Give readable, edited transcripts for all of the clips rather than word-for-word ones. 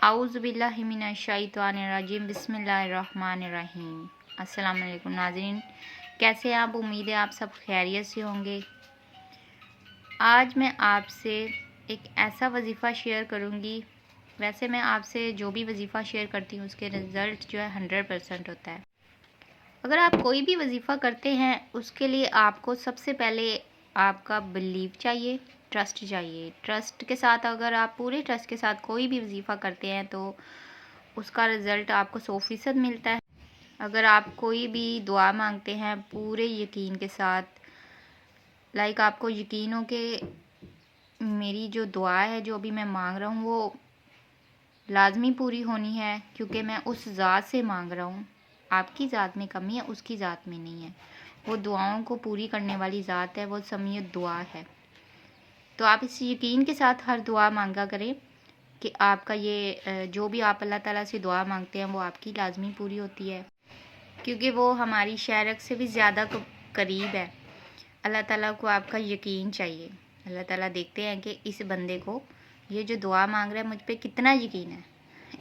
आऊज़ु बिल्लाहि मिनश शैतानिर बिस्मिल्लाहिर्रहमानिर्रहीम। अस्सलाम वालेकुम नाज़रीन, कैसे हैं आप? उम्मीद है आप सब खैरियत से होंगे। आज मैं आपसे एक ऐसा वजीफ़ा शेयर करूंगी। वैसे मैं आपसे जो भी वजीफ़ा शेयर करती हूँ उसके रिज़ल्ट जो है 100% होता है। अगर आप कोई भी वजीफ़ा करते हैं उसके लिए आपको सबसे पहले आपका बिलीव चाहिए, ट्रस्ट चाहिए। ट्रस्ट के साथ अगर आप पूरे ट्रस्ट के साथ कोई भी वजीफ़ा करते हैं तो उसका रिज़ल्ट आपको 100% मिलता है। अगर आप कोई भी दुआ मांगते हैं पूरे यकीन के साथ, लाइक आपको यकीन हो कि मेरी जो दुआ है जो अभी मैं मांग रहा हूँ वो लाजमी पूरी होनी है, क्योंकि मैं उस ज़ात से मांग रहा हूँ। आपकी ज़ात में कमी है, उसकी ज़ात में नहीं है। वो दुआओं को पूरी करने वाली ज़ात है, वो समीअ दुआ है। तो आप इस यकीन के साथ हर दुआ मांगा करें कि आपका ये जो भी आप अल्लाह ताला से दुआ मांगते हैं वो आपकी लाजमी पूरी होती है, क्योंकि वो हमारी शरक से भी ज़्यादा करीब है। अल्लाह ताला को आपका यकीन चाहिए। अल्लाह ताला देखते हैं कि इस बंदे को ये जो दुआ मांग रहा है मुझ पे कितना यकीन है।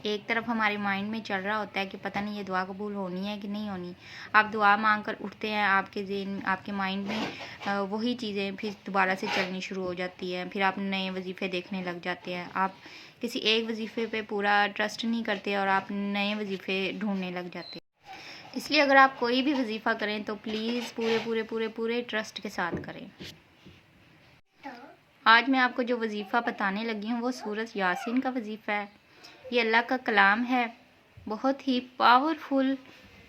एक तरफ हमारे माइंड में चल रहा होता है कि पता नहीं ये दुआ कबूल होनी है कि नहीं होनी। आप दुआ मांग कर उठते हैं, आपके ज़हन आपके माइंड में वही चीज़ें फिर दोबारा से चलनी शुरू हो जाती हैं। फिर आप नए वजीफ़े देखने लग जाते हैं। आप किसी एक वजीफ़े पे पूरा ट्रस्ट नहीं करते और आप नए वजीफ़े ढूंढने लग जाते हैं। इसलिए अगर आप कोई भी वजीफ़ा करें तो प्लीज़ पूरे पूरे पूरे पूरे ट्रस्ट के साथ करें। आज मैं आपको जो वजीफ़ा बताने लगी हूँ वो सूरत यासीन का वजीफ़ा है। ये अल्लाह का कलाम है, बहुत ही पावरफुल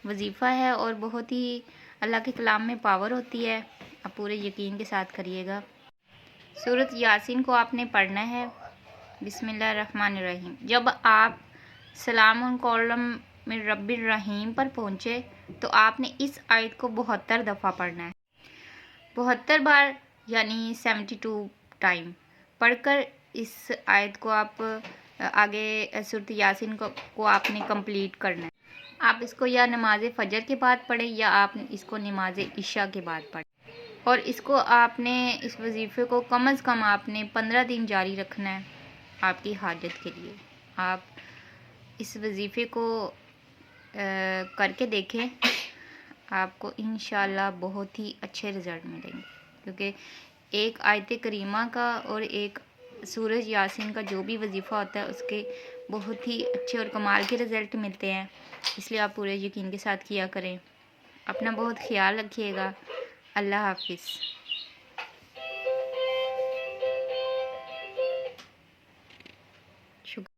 वजीफ़ा है और बहुत ही अल्लाह के कलाम में पावर होती है। आप पूरे यकीन के साथ करिएगा। सूरत यासीन को आपने पढ़ना है बिस्मिल्लाहिर्रहमानिर्रहीम। जब आप सलामुन कौलम मिन रब्बिर रहीम पर पहुँचे तो आपने इस आयत को 72 दफ़ा पढ़ना है। 72 बार यानी 72 टाइम पढ़कर इस आयत को आप आगे सूरत यासीन को आपने कंप्लीट करना है। आप इसको या नमाज फजर के बाद पढ़ें या आप इसको नमाज इशा के बाद पढ़ें। और इसको आपने इस वजीफ़े को कम अज़ कम आपने 15 दिन जारी रखना है आपकी हाजत के लिए। आप इस वजीफ़े को करके देखें, आपको इंशाल्लाह बहुत ही अच्छे रिज़ल्ट मिलेंगे, क्योंकि एक आयत करीमा का और एक सूरज यासीन का जो भी वजीफ़ा होता है उसके बहुत ही अच्छे और कमाल के रिज़ल्ट मिलते हैं। इसलिए आप पूरे यकीन के साथ किया करें। अपना बहुत ख्याल रखिएगा। अल्लाह हाफिज़। शुक्रिया।